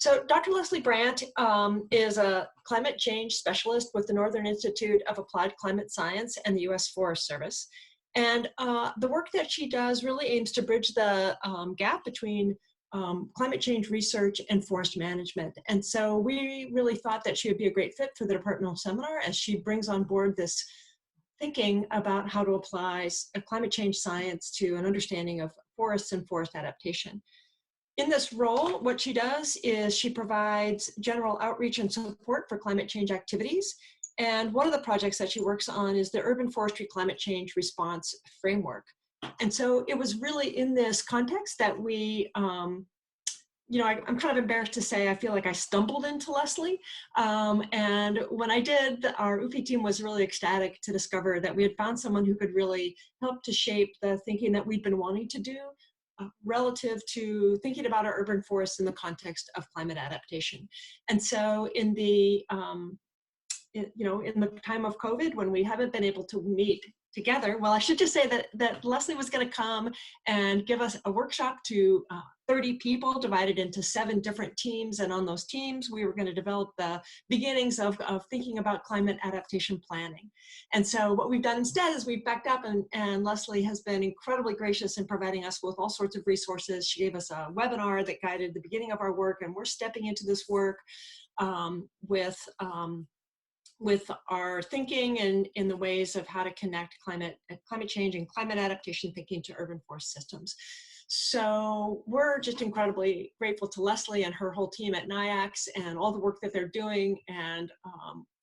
So Dr. Leslie Brandt is a climate change specialist with the Northern Institute of Applied Climate Science and the U.S. Forest Service. And the work that she does really aims to bridge the gap between climate change research and forest management. And so we really thought that she would be a great fit for the departmental seminar as she brings on board this thinking about how to apply climate change science to an understanding of forests and forest adaptation. In this role, what she does is she provides general outreach and support for climate change activities. And one of the projects that she works on is the Urban Forestry Climate Change Response Framework. And so it was really in this context that we, I'm kind of embarrassed to say, I feel like I stumbled into Leslie. And when I did, our UP team was really ecstatic to discover that we had found someone who could really help to shape the thinking that we'd been wanting to do relative to thinking about our urban forests in the context of climate adaptation. And so in the, in the time of COVID, when we haven't been able to meet together, well, I should just say that Leslie was going to come and give us a workshop to 30 people divided into 7 different teams. And on those teams, we were going to develop the beginnings of thinking about climate adaptation planning. And so what we've done instead is we've backed up, and Leslie has been incredibly gracious in providing us with all sorts of resources. She gave us a webinar that guided the beginning of our work, and we're stepping into this work with our thinking and in the ways of how to connect climate change and climate adaptation thinking to urban forest systems. So we're just incredibly grateful to Leslie and her whole team at NIAX and all the work that they're doing, and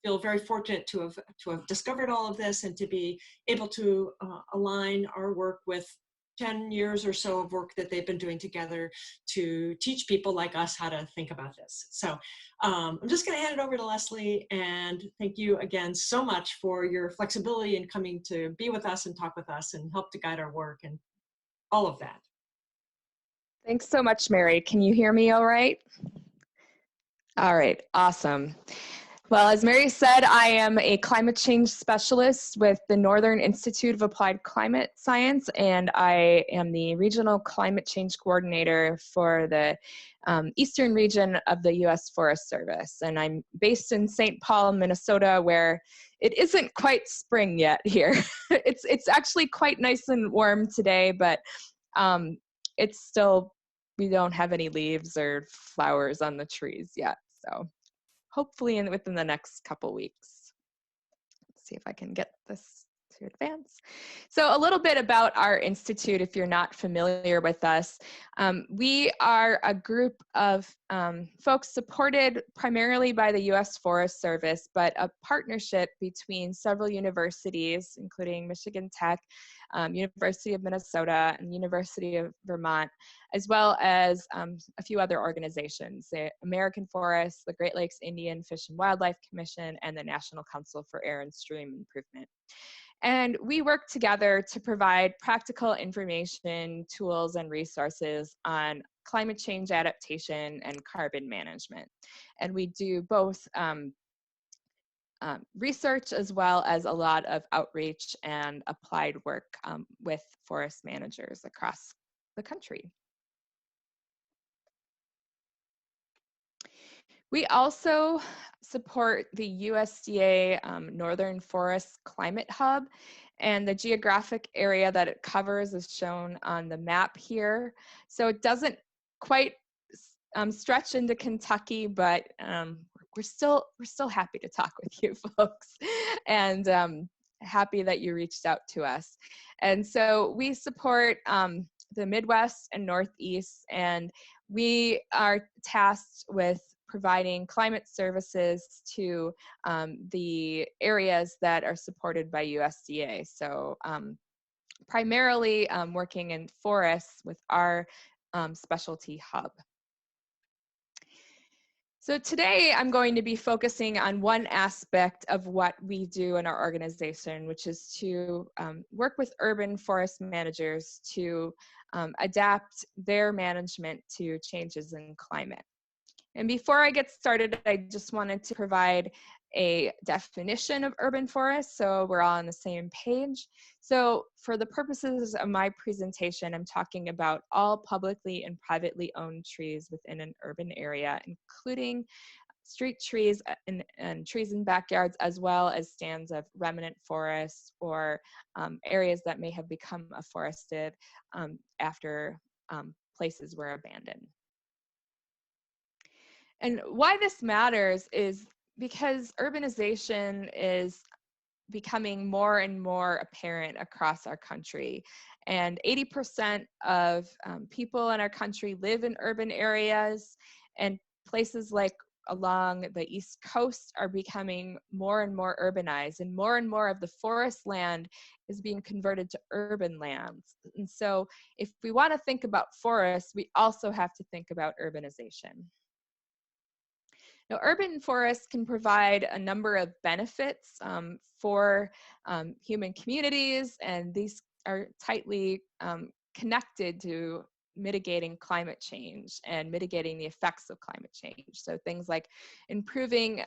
feel very fortunate to have discovered all of this and to be able to align our work with 10 years or so of work that they've been doing together to teach people like us how to think about this. So I'm just going to hand it over to Leslie, and thank you again so much for your flexibility in coming to be with us and talk with us and help to guide our work and all of that. Thanks so much, Mary. Can you hear me all right? All right, awesome. Well, as Mary said, I am a climate change specialist with the Northern Institute of Applied Climate Science, and I am the Regional Climate Change Coordinator for the Eastern region of the U.S. Forest Service. And I'm based in St. Paul, Minnesota, where it isn't quite spring yet here. It's actually quite nice and warm today, but it's still, we don't have any leaves or flowers on the trees yet, so. Hopefully within the next couple weeks. Let's see if I can get this to advance. So a little bit about our institute, if you're not familiar with us. We are a group of folks supported primarily by the U.S. Forest Service, but a partnership between several universities, including Michigan Tech, University of Minnesota, and University of Vermont, as well as a few other organizations, the American Forest, the Great Lakes Indian Fish and Wildlife Commission, and the National Council for Air and Stream Improvement. And we work together to provide practical information, tools, and resources on climate change adaptation and carbon management. And we do both research as well as a lot of outreach and applied work with forest managers across the country. We also support the USDA Northern Forest Climate Hub, and the geographic area that it covers is shown on the map here. So it doesn't quite stretch into Kentucky, but we're still happy to talk with you folks, and happy that you reached out to us. And so we support the Midwest and Northeast, and we are tasked with providing climate services to the areas that are supported by USDA. So primarily working in forests with our specialty hub. So today I'm going to be focusing on one aspect of what we do in our organization, which is to work with urban forest managers to adapt their management to changes in climate. And before I get started, I just wanted to provide a definition of urban forest so we're all on the same page. So for the purposes of my presentation, I'm talking about all publicly and privately owned trees within an urban area, including street trees and trees in backyards, as well as stands of remnant forests or areas that may have become afforested after places were abandoned. And why this matters is because urbanization is becoming more and more apparent across our country. And 80% of people in our country live in urban areas, and places like along the East Coast are becoming more and more urbanized, and more of the forest land is being converted to urban lands. And so if we want to think about forests, we also have to think about urbanization. Now, urban forests can provide a number of benefits for human communities, and these are tightly connected to mitigating climate change and mitigating the effects of climate change. So things like improving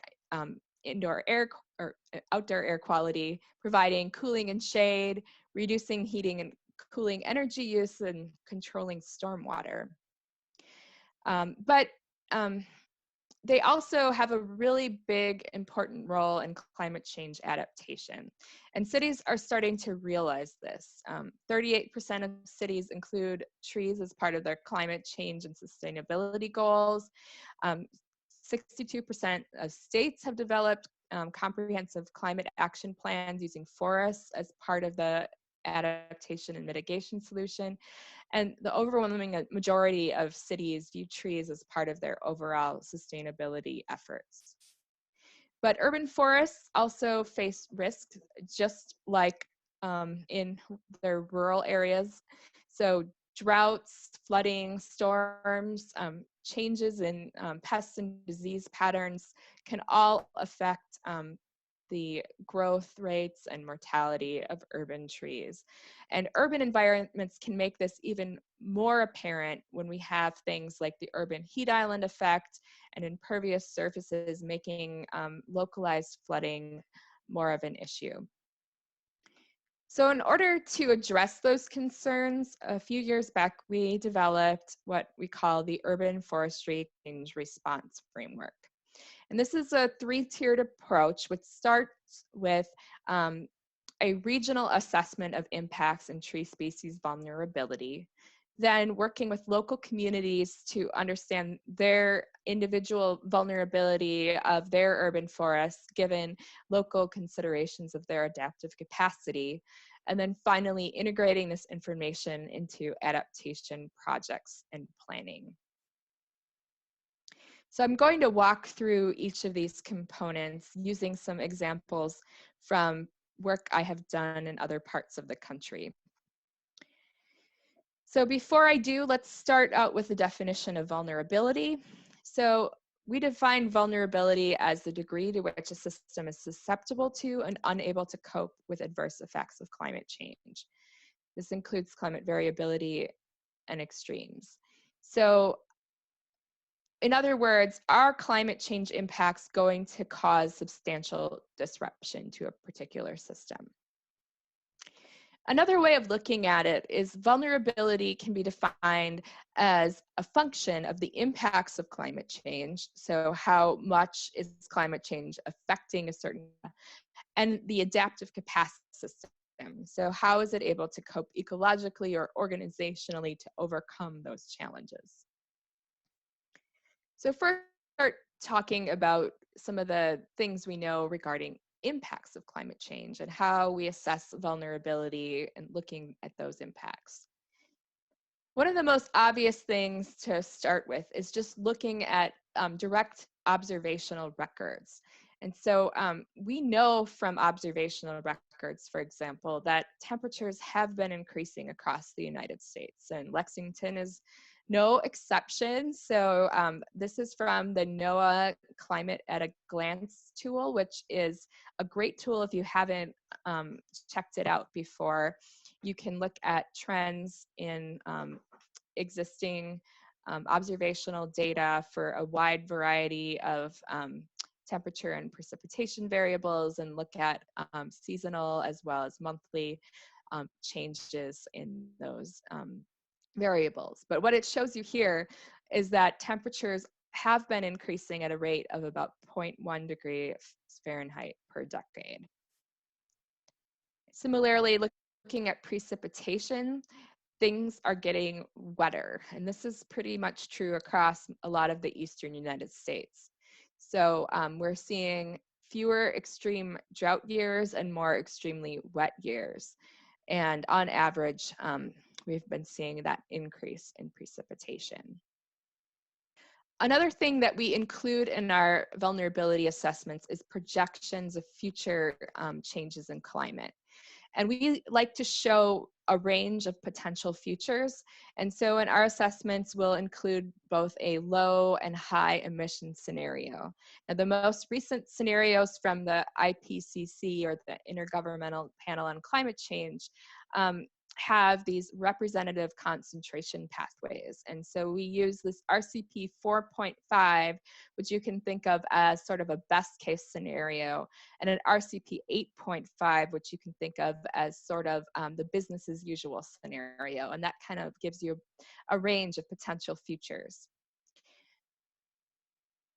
indoor air or outdoor air quality, providing cooling and shade, reducing heating and cooling energy use, and controlling stormwater. But they also have a really big, important role in climate change adaptation. And cities are starting to realize this. 38% of cities include trees as part of their climate change and sustainability goals. 62% of states have developed comprehensive climate action plans using forests as part of the adaptation and mitigation solution. And the overwhelming majority of cities view trees as part of their overall sustainability efforts. But urban forests also face risks, just like in their rural areas. So droughts, flooding, storms, changes in pest and disease patterns can all affect the growth rates and mortality of urban trees. And urban environments can make this even more apparent when we have things like the urban heat island effect and impervious surfaces making localized flooding more of an issue. So in order to address those concerns, a few years back, we developed what we call the Urban Forestry Change Response Framework. And this is a three-tiered approach, which starts with a regional assessment of impacts and tree species vulnerability, then working with local communities to understand their individual vulnerability of their urban forests, given local considerations of their adaptive capacity, and then finally integrating this information into adaptation projects and planning. So I'm going to walk through each of these components using some examples from work I have done in other parts of the country. So before I do, let's start out with the definition of vulnerability. So we define vulnerability as the degree to which a system is susceptible to and unable to cope with adverse effects of climate change. This includes climate variability and extremes. So in other words, are climate change impacts going to cause substantial disruption to a particular system? Another way of looking at it is vulnerability can be defined as a function of the impacts of climate change. So how much is climate change affecting a certain, and the adaptive capacity system. So how is it able to cope ecologically or organizationally to overcome those challenges? So first, start talking about some of the things we know regarding impacts of climate change and how we assess vulnerability and looking at those impacts. One of the most obvious things to start with is just looking at direct observational records. And so we know from observational records, for example, that temperatures have been increasing across the United States, and Lexington is no exception. So this is from the NOAA Climate at a Glance tool, which is a great tool if you haven't checked it out before. You can look at trends in existing observational data for a wide variety of temperature and precipitation variables, and look at seasonal as well as monthly changes in those variables. But what it shows you here is that temperatures have been increasing at a rate of about 0.1 degree Fahrenheit per decade. Similarly, looking at precipitation, things are getting wetter, and this is pretty much true across a lot of the eastern United States. So we're seeing fewer extreme drought years and more extremely wet years. And on average, we've been seeing that increase in precipitation. Another thing that we include in our vulnerability assessments is projections of future changes in climate. And we like to show a range of potential futures. And so in our assessments, we'll include both a low and high emission scenario. Now, the most recent scenarios from the IPCC, or the Intergovernmental Panel on Climate Change, have these representative concentration pathways. And so we use this RCP 4.5, which you can think of as sort of a best case scenario, and an RCP 8.5, which you can think of as sort of the business as usual scenario. And that kind of gives you a range of potential futures.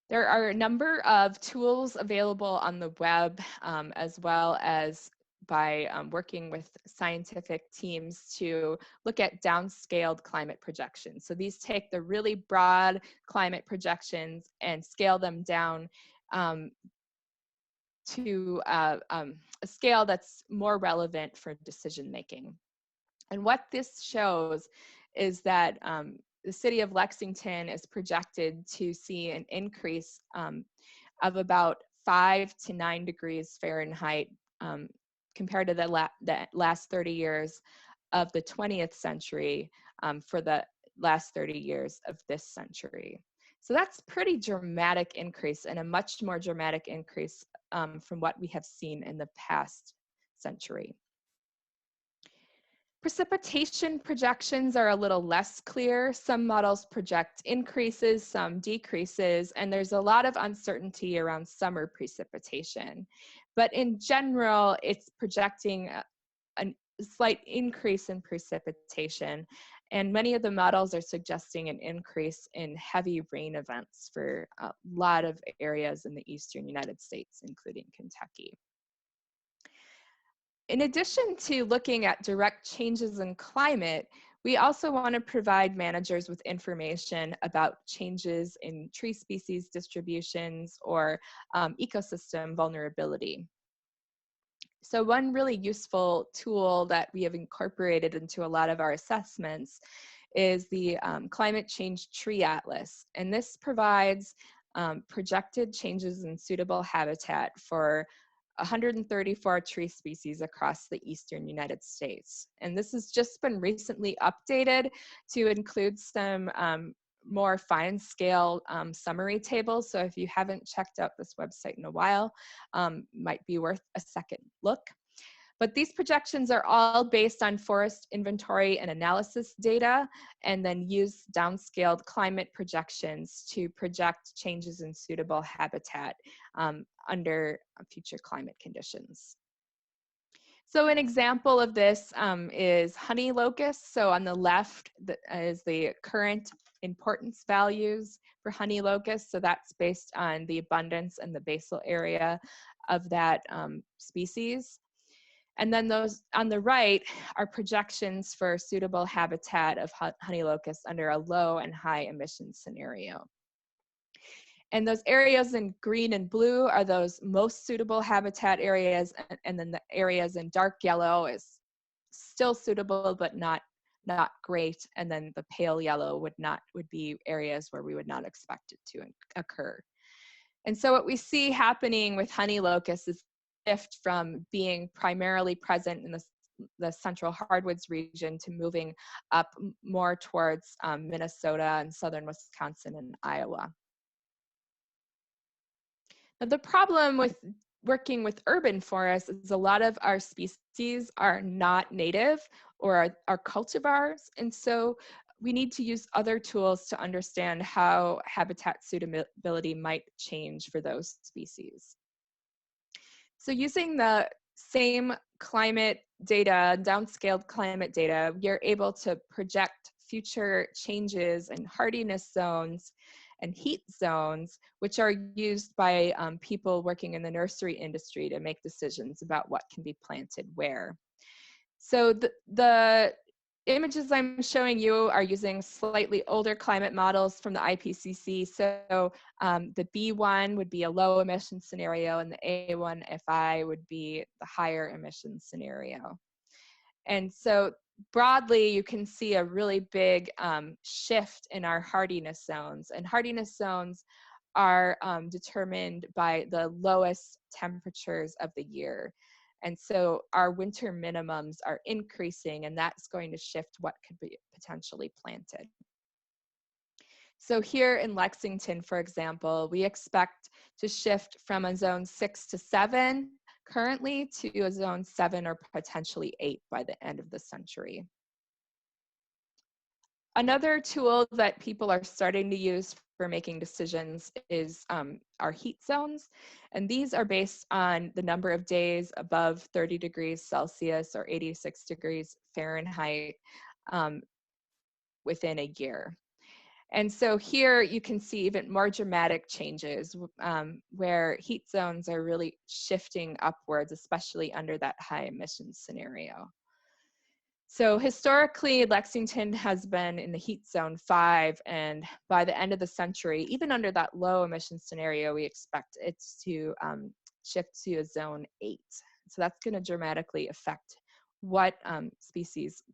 There are a number of tools available on the web, as well as by working with scientific teams to look at downscaled climate projections. So these take the really broad climate projections and scale them down to a scale that's more relevant for decision making. And what this shows is that the city of Lexington is projected to see an increase of about 5 to 9 degrees Fahrenheit compared to the last 30 years of the 20th century for the last 30 years of this century. So that's pretty dramatic increase, and a much more dramatic increase from what we have seen in the past century. Precipitation projections are a little less clear. Some models project increases, some decreases, and there's a lot of uncertainty around summer precipitation. But in general, it's projecting a slight increase in precipitation, and many of the models are suggesting an increase in heavy rain events for a lot of areas in the eastern United States, including Kentucky. In addition to looking at direct changes in climate, we also want to provide managers with information about changes in tree species distributions or ecosystem vulnerability. So one really useful tool that we have incorporated into a lot of our assessments is the Climate Change Tree Atlas. And this provides projected changes in suitable habitat for 134 tree species across the eastern United States. And this has just been recently updated to include some more fine scale summary tables. So if you haven't checked out this website in a while, might be worth a second look. But these projections are all based on forest inventory and analysis data, and then use downscaled climate projections to project changes in suitable habitat under future climate conditions. So an example of this is Honeylocust. So on the left is the current importance values for Honeylocust. So that's based on the abundance and the basal area of that species. And then those on the right are projections for suitable habitat of Honeylocust under a low and high emission scenario. And those areas in green and blue are those most suitable habitat areas, and then the areas in dark yellow is still suitable but not great, and then the pale yellow would be areas where we would not expect it to occur. And so what we see happening with Honeylocust is shift from being primarily present in the central hardwoods region to moving up more towards Minnesota and southern Wisconsin and Iowa. Now, the problem with working with urban forests is a lot of our species are not native or are cultivars, and so we need to use other tools to understand how habitat suitability might change for those species. So using the same climate data, downscaled climate data, you're able to project future changes in hardiness zones and heat zones, which are used by people working in the nursery industry to make decisions about what can be planted where. So the images I'm showing you are using slightly older climate models from the IPCC. So the B1 would be a low emission scenario, and the A1FI would be the higher emission scenario. And so broadly, you can see a really big shift in our hardiness zones. And hardiness zones are determined by the lowest temperatures of the year. And so our winter minimums are increasing, and that's going to shift what could be potentially planted. So here in Lexington, for example, we expect to shift from a zone 6 to 7 currently to a zone 7 or potentially 8 by the end of the century. Another tool that people are starting to use for making decisions is our heat zones. And these are based on the number of days above 30 degrees Celsius or 86 degrees Fahrenheit within a year. And so here you can see even more dramatic changes where heat zones are really shifting upwards, especially under that high emissions scenario. So historically, Lexington has been in the heat zone 5, and by the end of the century, even under that low emission scenario, we expect it to shift to a zone 8. So that's going to dramatically affect what species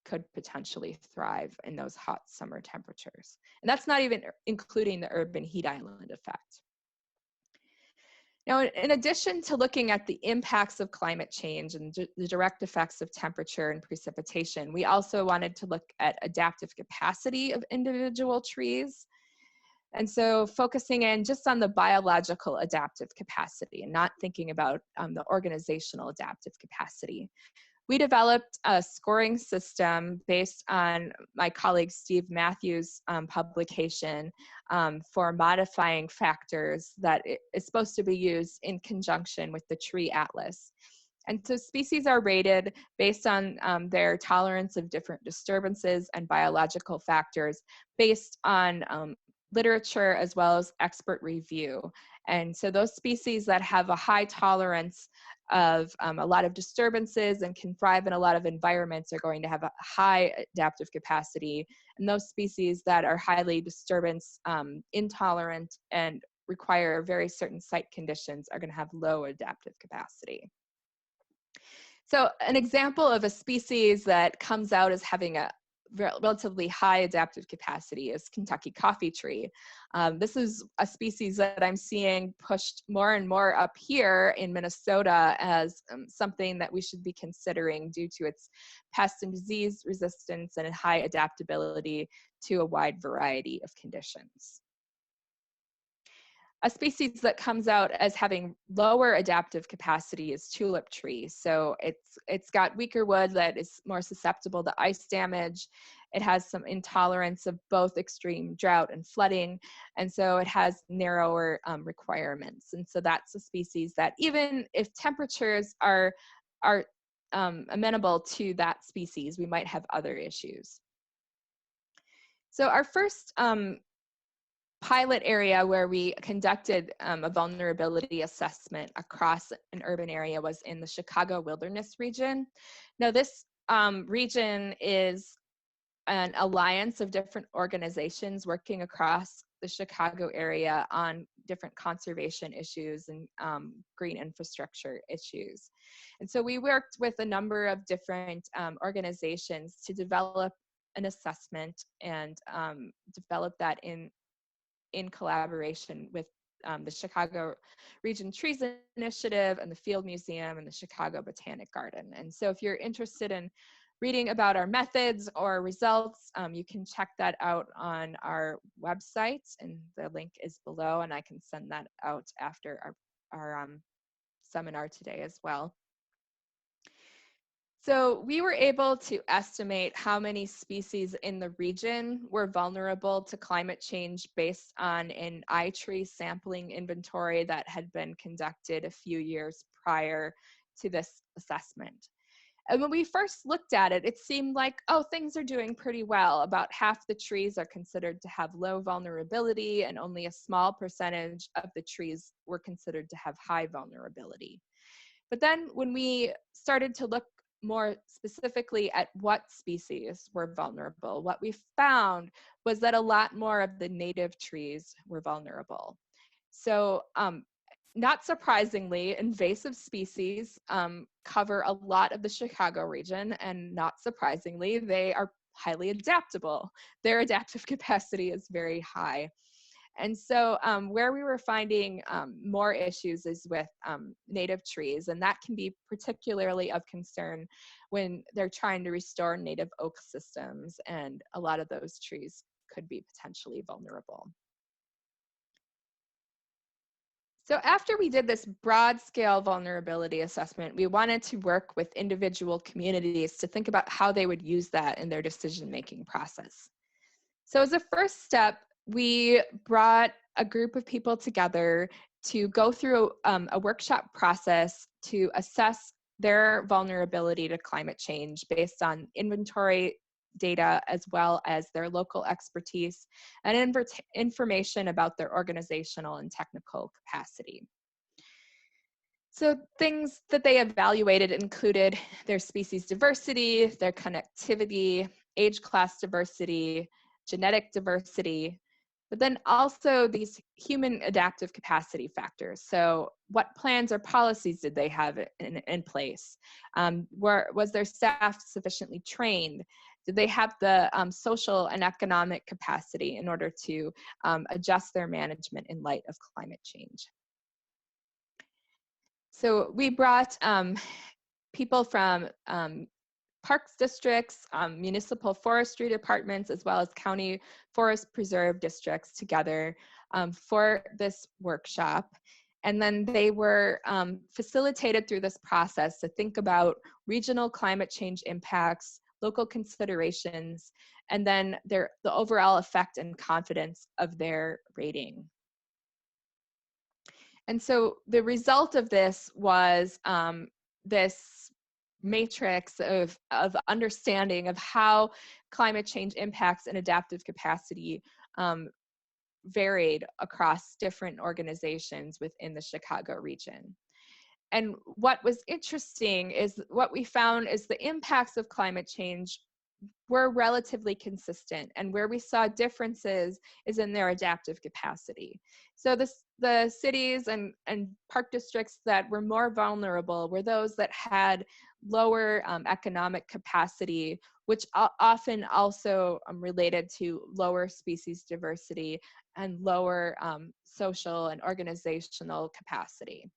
could potentially thrive in those hot summer temperatures. And that's not even including the urban heat island effect. Now, in addition to looking at the impacts of climate change and the direct effects of temperature and precipitation, we also wanted to look at adaptive capacity of individual trees. And so focusing in just on the biological adaptive capacity and not thinking about the organizational adaptive capacity. We developed a scoring system based on my colleague Steve Matthews' publication for modifying factors that is supposed to be used in conjunction with the tree atlas. And so species are rated based on their tolerance of different disturbances and biological factors based on literature as well as expert review. And so those species that have a high tolerance of a lot of disturbances and can thrive in a lot of environments are going to have a high adaptive capacity. And those species that are highly disturbance intolerant and require very certain site conditions are going to have low adaptive capacity. So an example of a species that comes out as having a relatively high adaptive capacity is Kentucky Coffeetree. This is a species that I'm seeing pushed more and more up here in Minnesota as something that we should be considering due to its pest and disease resistance and high adaptability to a wide variety of conditions. A species that comes out as having lower adaptive capacity is Tulip-Tree. So it's got weaker wood that is more susceptible to ice damage. It has some intolerance of both extreme drought and flooding. And so it has narrower requirements. And so that's a species that even if temperatures are amenable to that species, we might have other issues. So our first pilot area where we conducted a vulnerability assessment across an urban area was in the Chicago Wilderness region. Now this region is an alliance of different organizations working across the Chicago area on different conservation issues and green infrastructure issues. And so we worked with a number of different organizations to develop an assessment and develop that in collaboration with the Chicago Region Trees Initiative and the Field Museum and the Chicago Botanic Garden. And so if you're interested in reading about our methods or results, you can check that out on our website, and the link is below, and I can send that out after our seminar today as well. So we were able to estimate how many species in the region were vulnerable to climate change based on an eye-tree sampling inventory that had been conducted a few years prior to this assessment. And when we first looked at it, it seemed like, oh, things are doing pretty well. About half the trees are considered to have low vulnerability, and only a small percentage of the trees were considered to have high vulnerability. But then when we started to look more specifically at what species were vulnerable, what we found was that a lot more of the native trees were vulnerable. So not surprisingly, invasive species cover a lot of the Chicago region, and not surprisingly, they are highly adaptable. Their adaptive capacity is very high. And so where we were finding more issues is with native trees, and that can be particularly of concern when they're trying to restore native oak systems, and a lot of those trees could be potentially vulnerable. So after we did this broad scale vulnerability assessment, we wanted to work with individual communities to think about how they would use that in their decision-making process. So as a first step, we brought a group of people together to go through a workshop process to assess their vulnerability to climate change based on inventory data, as well as their local expertise and information about their organizational and technical capacity. So things that they evaluated included their species diversity, their connectivity, age class diversity, genetic diversity, but then also these human adaptive capacity factors. So what plans or policies did they have in place? Was their staff sufficiently trained? Did they have the social and economic capacity in order to adjust their management in light of climate change? So we brought people from parks districts, municipal forestry departments, as well as county forest preserve districts together for this workshop. And then they were facilitated through this process to think about regional climate change impacts, local considerations, and then the overall effect and confidence of their rating. And so the result of this was this matrix of understanding of how climate change impacts and adaptive capacity varied across different organizations within the Chicago region. And what was interesting is what we found is the impacts of climate change were relatively consistent, and where we saw differences is in their adaptive capacity. So the cities and park districts that were more vulnerable were those that had lower economic capacity, which often also related to lower species diversity and lower social and organizational capacity.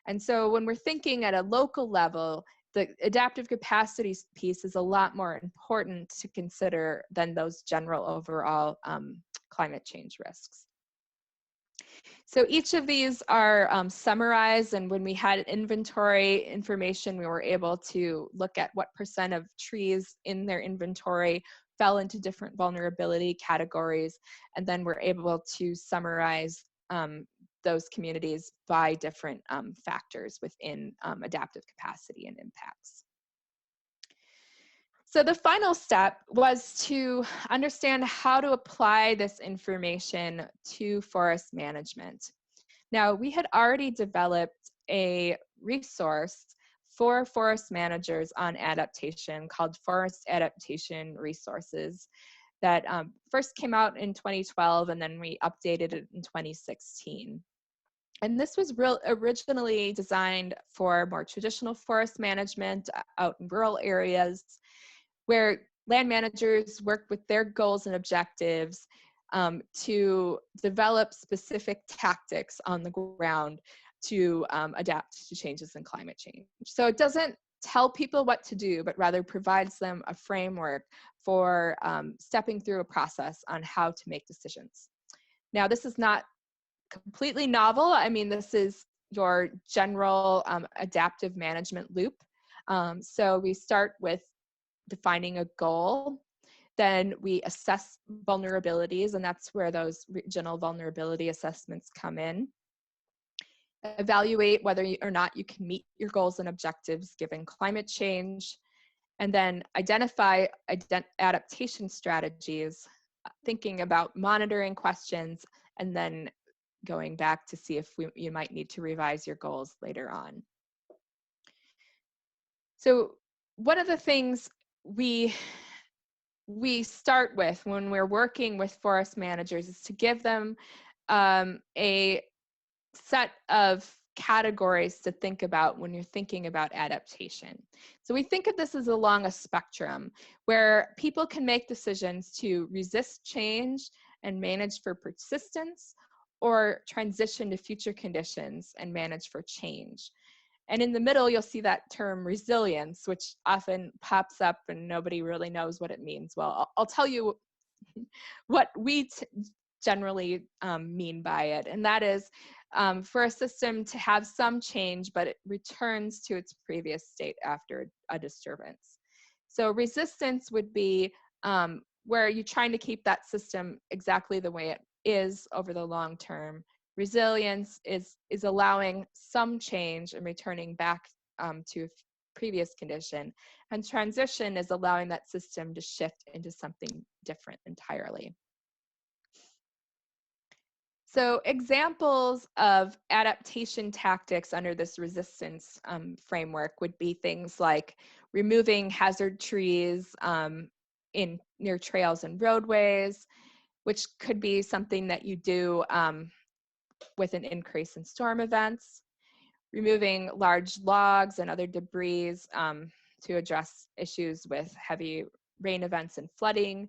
And so when we're thinking at a local level, the adaptive capacity piece is a lot more important to consider than those general overall climate change risks. So each of these are summarized, and when we had inventory information, we were able to look at what % of trees in their inventory fell into different vulnerability categories, and then we're able to summarize those communities by different factors within adaptive capacity and impacts. So the final step was to understand how to apply this information to forest management. Now, we had already developed a resource for forest managers on adaptation called Forest Adaptation Resources that first came out in 2012, and then we updated it in 2016. And this was originally designed for more traditional forest management out in rural areas, where land managers work with their goals and objectives to develop specific tactics on the ground to adapt to changes in climate change. So it doesn't tell people what to do, but rather provides them a framework for stepping through a process on how to make decisions. Now, this is not completely novel. I mean, this is your general adaptive management loop. So we start with defining a goal. Then we assess vulnerabilities, and that's where those regional vulnerability assessments come in. Evaluate whether or not you can meet your goals and objectives given climate change, and then identify adaptation strategies, thinking about monitoring questions, and then going back to see if you might need to revise your goals later on. So one of the things we start with when we're working with forest managers is to give them a set of categories to think about when you're thinking about adaptation. So we think of this as along a spectrum where people can make decisions to resist change and manage for persistence, or transition to future conditions and manage for change. And in the middle, you'll see that term resilience, which often pops up and nobody really knows what it means. Well, I'll tell you what we generally mean by it, and that is for a system to have some change, but it returns to its previous state after a disturbance. So resistance would be where you're trying to keep that system exactly the way it is over the long term. Resilience is allowing some change and returning back to a previous condition. And transition is allowing that system to shift into something different entirely. So examples of adaptation tactics under this resistance framework would be things like removing hazard trees near trails and roadways, which could be something that you do with an increase in storm events, removing large logs and other debris to address issues with heavy rain events and flooding,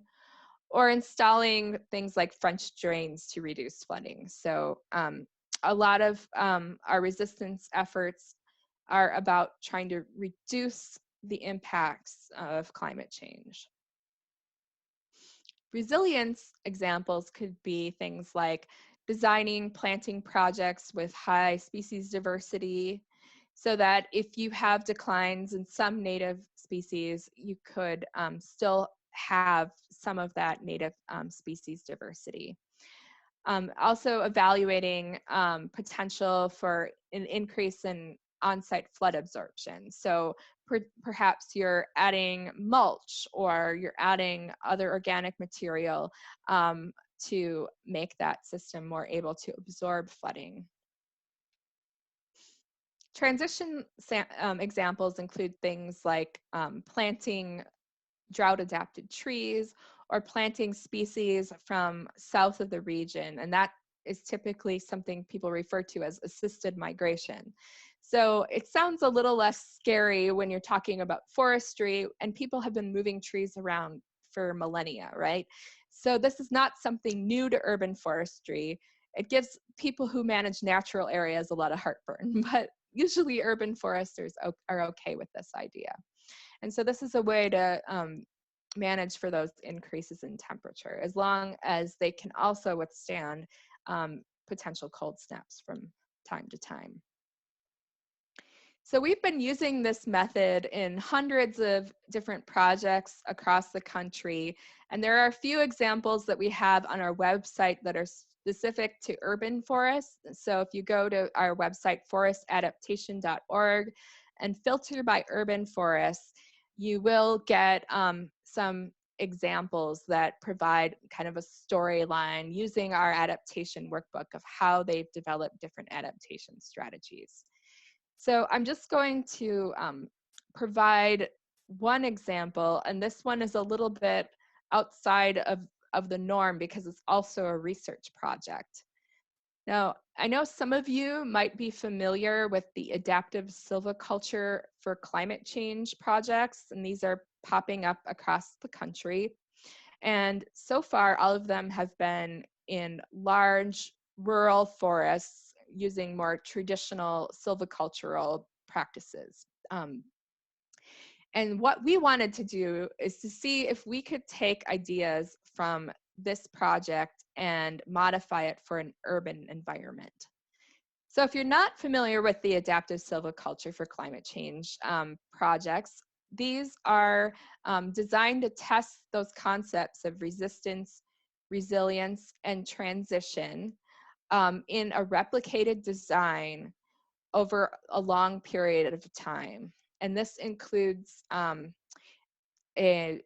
or installing things like French drains to reduce flooding. So a lot of our resistance efforts are about trying to reduce the impacts of climate change. Resilience examples could be things like designing planting projects with high species diversity, so that if you have declines in some native species, you could still have some of that native species diversity. Also evaluating potential for an increase in on-site flood absorption. So perhaps you're adding mulch, or you're adding other organic material to make that system more able to absorb flooding. Transition examples include things like planting drought-adapted trees, or planting species from south of the region, and that is typically something people refer to as assisted migration. So it sounds a little less scary when you're talking about forestry, and people have been moving trees around for millennia, right? So this is not something new to urban forestry. It gives people who manage natural areas a lot of heartburn, but usually urban foresters are okay with this idea. And so this is a way to manage for those increases in temperature, as long as they can also withstand potential cold snaps from time to time. So we've been using this method in hundreds of different projects across the country, and there are a few examples that we have on our website that are specific to urban forests. So if you go to our website, forestadaptation.org, and filter by urban forests, you will get some examples that provide kind of a storyline using our adaptation workbook of how they've developed different adaptation strategies. So I'm just going to provide one example, and this one is a little bit outside of the norm because it's also a research project. Now, I know some of you might be familiar with the Adaptive Silviculture for Climate Change projects, and these are popping up across the country. And so far, all of them have been in large rural forests using more traditional silvicultural practices. And what we wanted to do is to see if we could take ideas from this project and modify it for an urban environment. So if you're not familiar with the adaptive silviculture for climate change projects, these are designed to test those concepts of resistance, resilience, and transition in a replicated design over a long period of time. And this includes a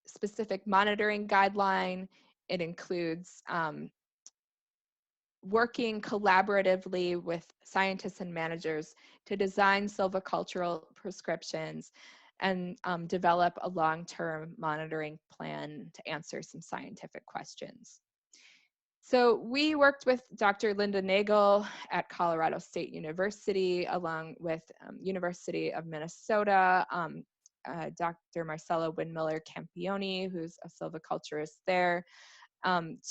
specific monitoring guideline. It includes working collaboratively with scientists and managers to design silvicultural prescriptions and develop a long-term monitoring plan to answer some scientific questions. So we worked with Dr. Linda Nagel at Colorado State University, along with University of Minnesota, Dr. Marcella Windmiller Campioni, who's a silviculturist there,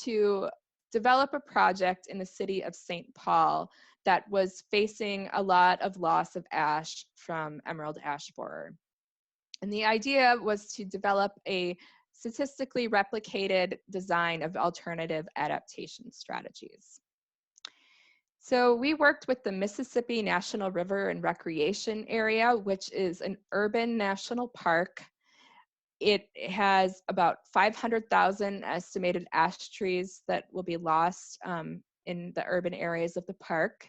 to develop a project in the city of St. Paul that was facing a lot of loss of ash from emerald ash borer. And the idea was to develop a statistically replicated design of alternative adaptation strategies. So we worked with the Mississippi National River and Recreation Area, which is an urban national park. It has about 500,000 estimated ash trees that will be lost in the urban areas of the park.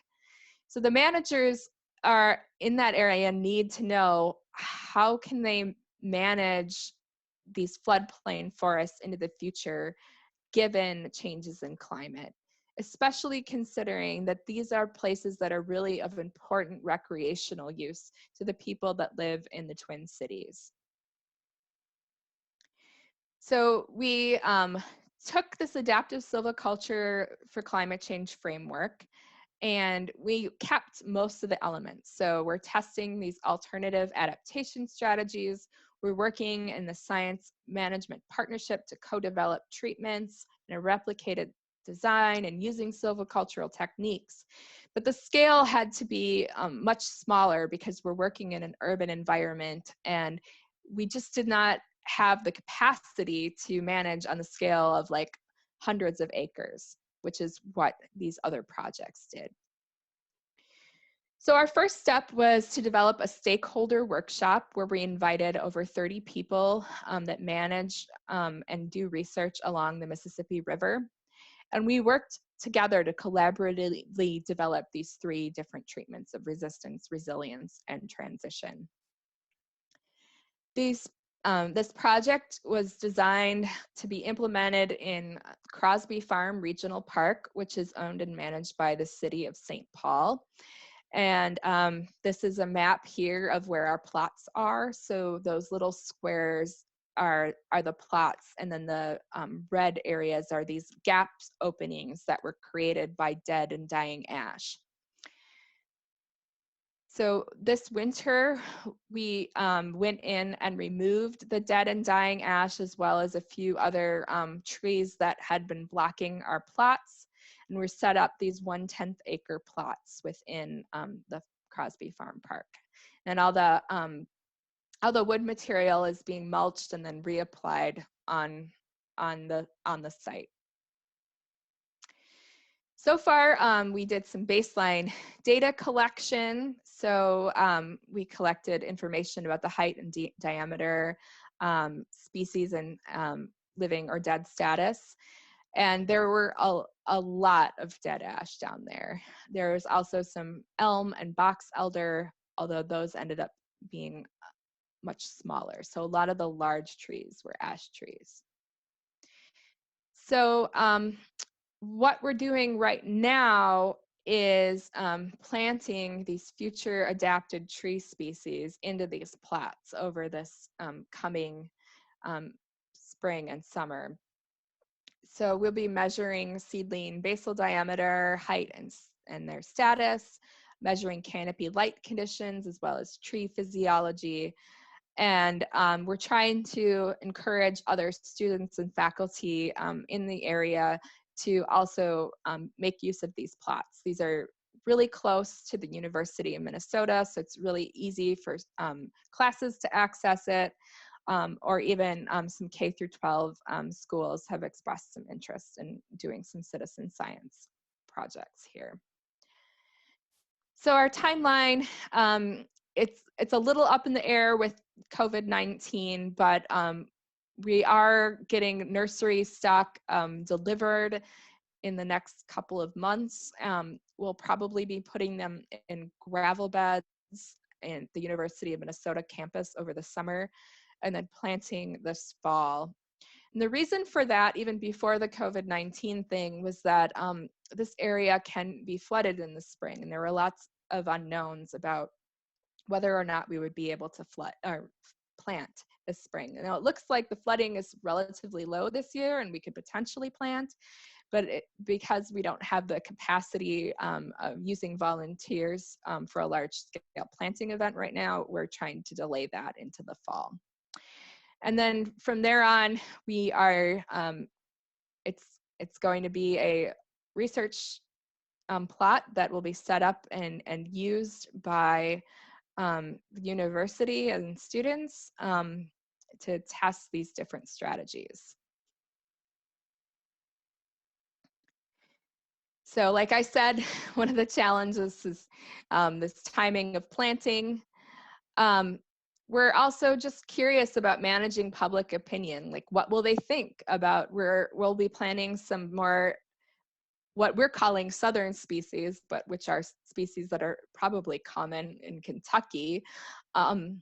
So the managers are in that area need to know how can they manage these floodplain forests into the future given changes in climate, especially considering that these are places that are really of important recreational use to the people that live in the Twin Cities. So we took this adaptive silviculture for climate change framework and we kept most of the elements. So we're testing these alternative adaptation strategies. We're working in the science management partnership to co-develop treatments in a replicated design and using silvicultural techniques. But the scale had to be much smaller because we're working in an urban environment and we just did not have the capacity to manage on the scale of like hundreds of acres, which is what these other projects did. So our first step was to develop a stakeholder workshop where we invited over 30 people that manage and do research along the Mississippi River. And we worked together to collaboratively develop these 3 different treatments of resistance, resilience, and transition. This project was designed to be implemented in Crosby Farm Regional Park, which is owned and managed by the city of St. Paul. And this is a map here of where our plots are. So those little squares are the plots, and then the red areas are these gaps openings that were created by dead and dying ash. So this winter, we went in and removed the dead and dying ash as well as a few other trees that had been blocking our plots. And we set up these 1/10 acre plots within the Crosby Farm Park. And all the wood material is being mulched and then reapplied on the site. So far, we did some baseline data collection. So we collected information about the height and diameter, species, and living or dead status. And there were a lot of dead ash down there. There's also some elm and box elder, although those ended up being much smaller. So a lot of the large trees were ash trees. So what we're doing right now is planting these future adapted tree species into these plots over this coming spring and summer. So we'll be measuring seedling basal diameter, height, and their status, measuring canopy light conditions, as well as tree physiology. And we're trying to encourage other students and faculty in the area to also make use of these plots. These are really close to the University of Minnesota, so it's really easy for classes to access it, or even some K through 12 schools have expressed some interest in doing some citizen science projects here. So our timeline, it's a little up in the air with COVID-19, but we are getting nursery stock delivered in the next couple of months. We'll probably be putting them in gravel beds in the University of Minnesota campus over the summer, and then planting this fall. And the reason for that, even before the COVID-19 thing, was that this area can be flooded in the spring, and there were lots of unknowns about whether or not we would be able to flood or plant this spring. Now it looks like the flooding is relatively low this year, and we could potentially plant, but because we don't have the capacity of using volunteers for a large scale planting event right now, we're trying to delay that into the fall. And then from there on, we are, it's going to be a research plot that will be set up and used by the university and students to test these different strategies. So like I said, one of the challenges is this timing of planting. We're also just curious about managing public opinion. Like, what will they think about, we'll be planting some more, what we're calling southern species, but which are species that are probably common in Kentucky and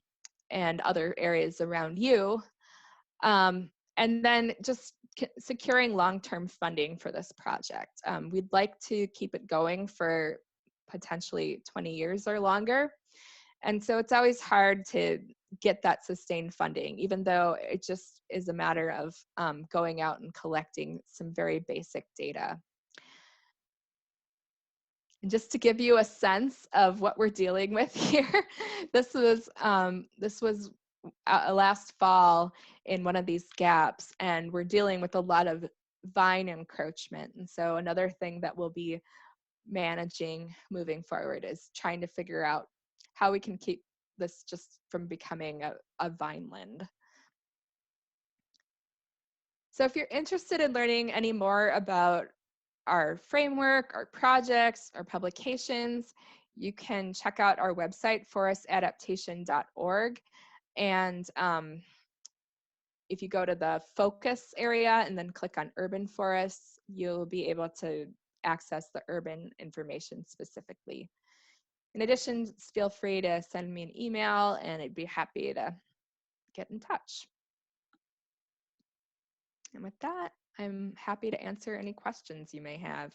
other areas around you. And then just securing long-term funding for this project. We'd like to keep it going for potentially 20 years or longer. And so it's always hard to get that sustained funding, even though it just is a matter of going out and collecting some very basic data. And just to give you a sense of what we're dealing with here, this was last fall in one of these gaps, and we're dealing with a lot of vine encroachment. And so another thing that we'll be managing moving forward is trying to figure out how we can keep this just from becoming a vineland. So if you're interested in learning any more about our framework, our projects, our publications, you can check out our website, forestadaptation.org. And if you go to the focus area and then click on urban forests, you'll be able to access the urban information specifically. In addition, feel free to send me an email and I'd be happy to get in touch. And with that, I'm happy to answer any questions you may have.